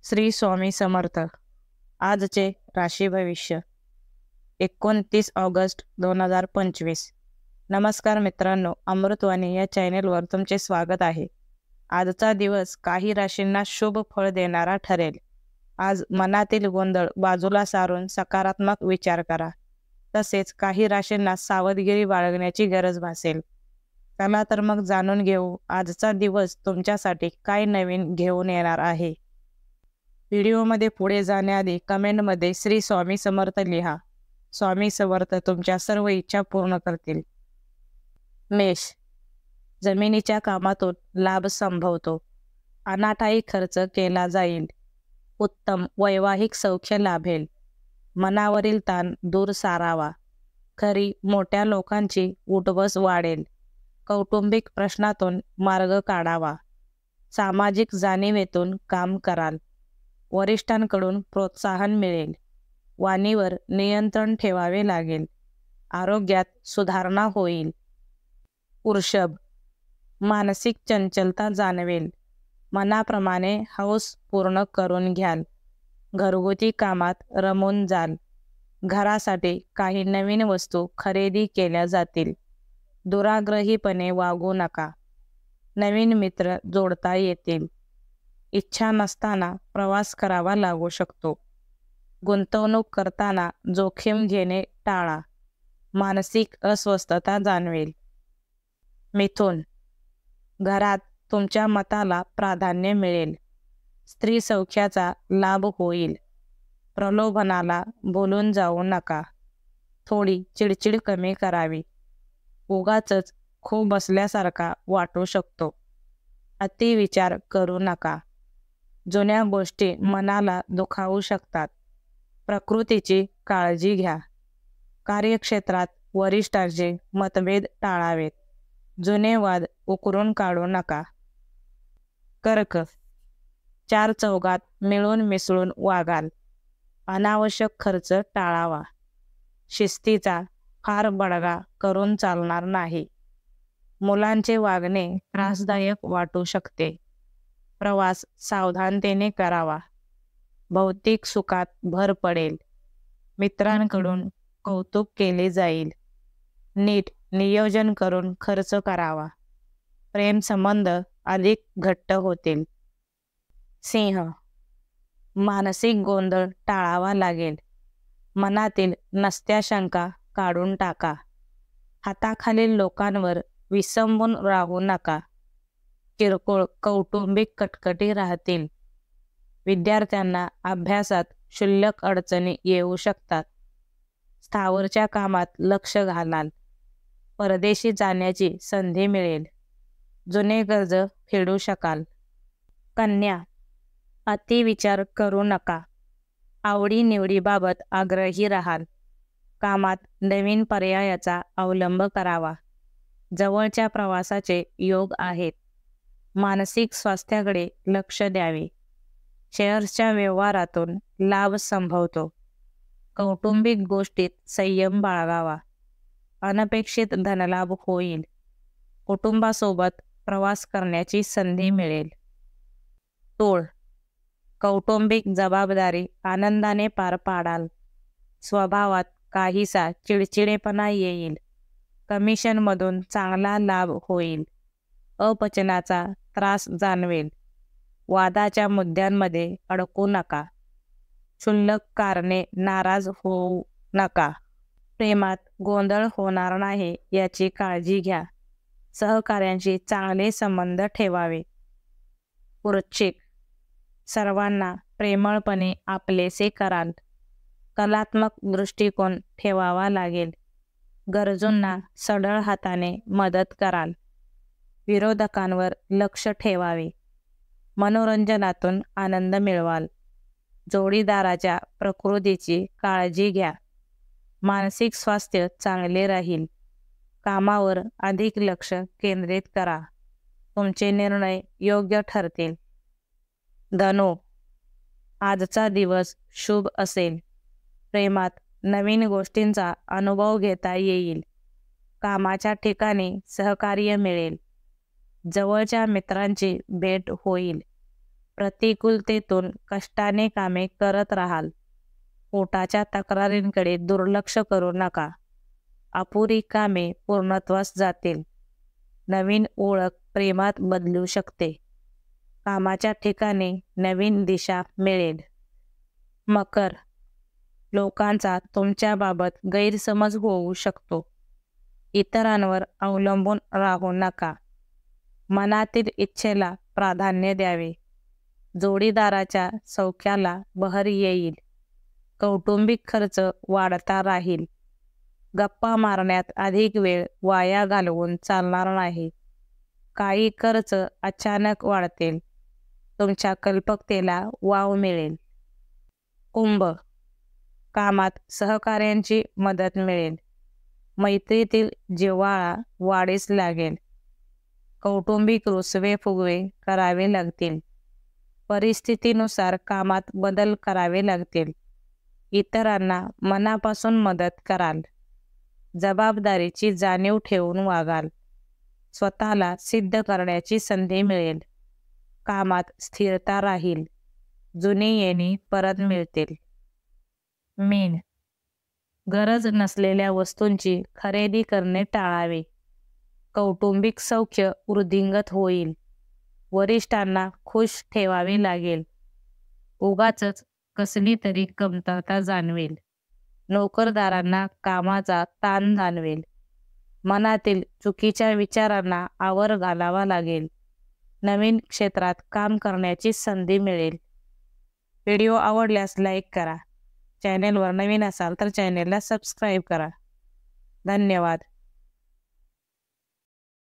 श्री स्वामी समर्थ. आजचे राशी भविष्य 29 ऑगस्ट 2025. नमस्कार मित्रांनो, अमृतवाणी या चॅनेलवर तुमचे स्वागत आहे. आजचा दिवस काही राशींना शुभ फळ देणारा ठरेल. आज मनातील गोंधळ बाजूला सारून सकारात्मक विचार करा. तसेच काही राशींना सावधगिरी बाळगण्याची गरज भासेल. चला तर मग जाणून घेऊ आजचा दिवस तुमच्यासाठी काय नवीन घेऊन येणार आहे. व्हिडिओमध्ये पुढे जाण्याआधी कमेंटमध्ये श्री स्वामी समर्थ लिहा. स्वामी समर्थ तुमच्या सर्व इच्छा पूर्ण करतील. मेष. जमिनीच्या कामातून लाभ संभवतो. अनाठायी खर्च केला जाईल. उत्तम वैवाहिक सौख्य लाभेल. मनावरील ताण दूर सारावा. खरी मोठ्या लोकांची उठबस वाढेल. कौटुंबिक प्रश्नातून मार्ग काढावा. सामाजिक जाणीवेतून काम कराल. वरिष्ठांकडून प्रोत्साहन मिळेल. वाणीवर नियंत्रण ठेवावे लागेल. आरोग्यात सुधारणा होईल. वृषभ. मानसिक चंचलता जाणवेल. मनाप्रमाणे हौस पूर्ण करून घ्याल. घरगुती कामात रमून जाल. घरासाठी काही नवीन वस्तू खरेदी केल्या जातील. दुराग्रहीपणे वागू नका. नवीन मित्र जोडता येतील. इच्छा नसताना प्रवास करावा लागू शकतो. गुंतवणूक करताना जोखीम घेणे टाळा. मानसिक अस्वस्थता जाणवेल. मिथुन. घरात तुमच्या मताला प्राधान्य मिळेल. स्त्री सौख्याचा लाभ होईल. प्रलोभनाला बोलून जाऊ नका. थोडी चिडचिड कमी करावी. उगाचच खूप बसल्यासारखा वाटू शकतो. अतिविचार करू नका. जुन्या गोष्टी मनाला दुखावू शकतात. प्रकृतीची काळजी घ्या. कार्यक्षेत्रात वरिष्ठांचे मतभेद टाळावेत. जुने वाद उकरून काढू नका. कर्क. चार चौघात मिळून मिसळून वागाल. अनावश्यक खर्च टाळावा. शिस्तीचा फार बडगा करून चालणार नाही. मुलांचे वागणे त्रासदायक वाटू शकते. प्रवास सावधानतेने करावा. भौतिक सुखात भर पडेल. मित्रांकडून कौतुक केले जाईल. नीट नियोजन करून खर्च करावा. प्रेमसंबंध अधिक घट्ट होतील. सिंह. मानसिक गोंधळ टाळावा लागेल. मनातील नसत्या शंका काढून टाका. हाताखालील लोकांवर विसंबून राहू नका. किरकोळ कौटुंबिक कटकटी राहतील. विद्यार्थ्यांना अभ्यासात क्षुल्लक अडचणी येऊ शकतात. स्थावरच्या कामात लक्ष घालाल. परदेशी जाण्याची संधी मिळेल. जुने कर्ज फेडू शकाल. कन्या. अतिविचार करू नका. आवडीनिवडीबाबत आग्रही राहाल. कामात नवीन पर्यायाचा अवलंब करावा. जवळच्या प्रवासाचे योग आहेत. मानसिक स्वास्थ्याकडे लक्ष द्यावे. शेअर्सच्या व्यवहारातून लाभ संभवतो. कौटुंबिक गोष्टीत संयम बाळगावा. अनपेक्षित धनलाभ होईल. कुटुंबासोबत प्रवास करण्याची संधी मिळेल. तूळ. कौटुंबिक जबाबदारी आनंदाने पार पाडाल. स्वभावात काहीसा चिडचिडेपणा येईल. कमिशनमधून चांगला लाभ होईल. अपचनाचा त्रास जाणवेल. वादाच्या मुद्द्यांमध्ये अडकू नका. क्षुल्लक कारणे नाराज होऊ नका. प्रेमात गोंधळ होणार नाही याची काळजी घ्या. सहकाऱ्यांशी चांगले संबंध ठेवावे. वृश्चिक. सर्वांना प्रेमळपणे आपलेसे कराल. कलात्मक दृष्टिकोन ठेवावा लागेल. गरजूंना सढळ हाताने मदत कराल. विरोधकांवर लक्ष ठेवावे. मनोरंजनातून आनंद मिळवाल. जोडीदाराच्या प्रकृतीची काळजी घ्या. मानसिक स्वास्थ्य चांगले राहील. कामावर अधिक लक्ष केंद्रित करा. तुमचे निर्णय योग्य ठरतील. धनु. आजचा दिवस शुभ असेल. प्रेमात नवीन गोष्टींचा अनुभव घेता येईल. कामाच्या ठिकाणी सहकार्य मिळेल. जवळच्या मित्रांची भेट होईल. प्रतिकूलतेतून कष्टाने कामे करत राहाल. पोटाच्या तक्रारींकडे दुर्लक्ष करू नका. अपुरी कामे पूर्णत्वास जातील. नवीन ओळख प्रेमात बदलू शकते. कामाच्या ठिकाणी नवीन दिशा मिळेल. मकर, लोकांचा तुमच्याबाबत गैरसमज होऊ शकतो. इतरांवर अवलंबून राहू नका. मनातील इच्छेला प्राधान्य द्यावे. जोडीदाराच्या सौख्याला बहर येईल. कौटुंबिक खर्च वाढता राहील. गप्पा मारण्यात अधिक वेळ वाया घालवून चालणार नाही. काही खर्च अचानक वाढतील. तुमच्या कल्पकतेला वाव मिळेल. कुंभ, कामात सहकाऱ्यांची मदत मिळेल. मैत्रीतील जिव्हाळा वाढीस लागेल. कौटुंबिक रुसवे फुगवे करावे लागतील. परिस्थितीनुसार कामात बदल करावे लागतील. इतरांना मनापासून मदत कराल. जबाबदारीची जाणीव ठेवून वागाल. स्वतःला सिद्ध करण्याची संधी मिळेल. कामात स्थिरता राहील. जुनी येणी परत मिळतील. मीन, गरज नसलेल्या वस्तूंची खरेदी करणे टाळावे. कौटुंबिक सौख्य वृद्धिंगत होईल. वरिष्ठांना खुश ठेवावे लागेल. उगाचच कसली तरी कमतरता जाणवेल. नोकरदारांना कामाचा ताण जाणवेल. मनातील चुकीच्या विचारांना आवर घालावा लागेल. नवीन क्षेत्रात काम करण्याची संधी मिळेल. व्हिडिओ आवडल्यास लाईक करा. चॅनेलवर नवीन असाल तर चॅनेलला सबस्क्राईब करा. धन्यवाद.